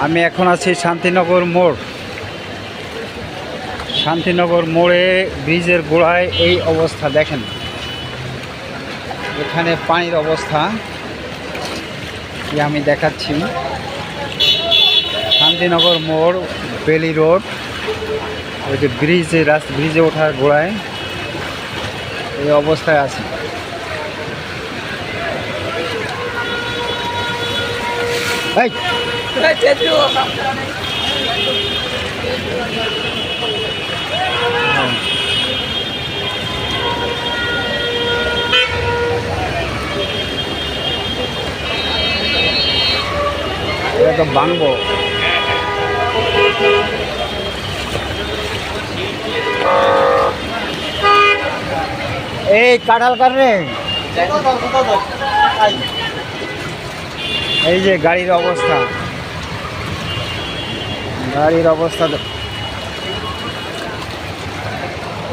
আমি এখন আছি শান্তিনগর মোড়। শান্তিনগর মোড়ে ব্রিজের গোড়ায় এই অবস্থা দেখেন। এখানে পানির অবস্থা কি আমি দেখাচ্ছি। শান্তিনগর মোড়, বেলি রোড, ওই যে ব্রিজে ওঠার গোড়ায় এই অবস্থায় আছে। এটা তো ভাঙবো। এই কাঁঠাল কাটরে, এই যে গাড়ির অবস্থা,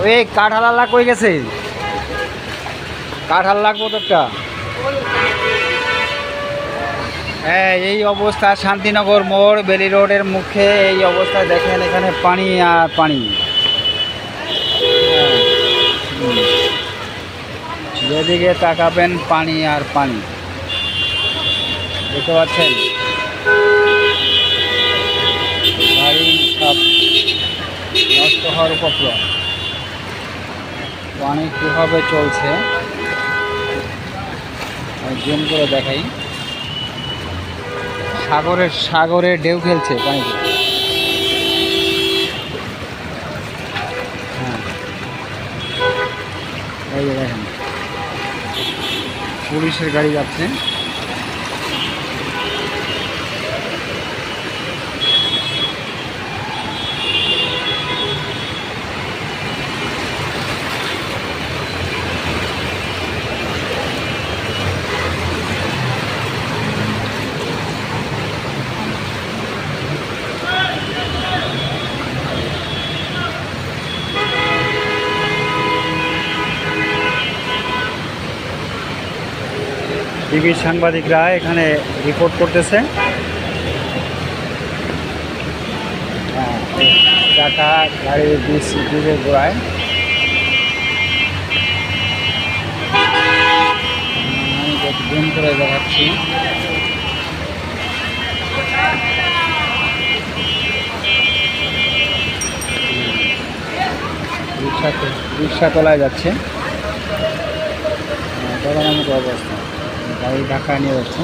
ওই কাঁঠাল আল্লাহ কই গেছে? কাঁঠাল লাগবো তো একটা। হ্যাঁ, এই অবস্থা শান্তিনগর মোড়, বেলি রোডের মুখে এই অবস্থা দেখেন। এখানে পানি আর পানি, যেদিকে তাকাবেন পানি আর পানি। দেখতে পাচ্ছেন গাড়ি সব নষ্ট হওয়ার উপক্রম। পানি কীভাবে চলছে জুম করে দেখাই। সাগরে ঢেউ খেলছে পানিতে। হ্যাঁ, এই যে দেখেন পুলিশের গাড়ি যাচ্ছে। টিভির সাংবাদিকরা এখানে রিপোর্ট করতেছে। টাকা গাড়ির ব্রিজের গোড়ায়। আমি জুম করে দেখাচ্ছি। রিক্সা তোলায় যাচ্ছে। দোকানের মতো অবস্থা, গাড়ি ঢাকা নিয়ে যাচ্ছে।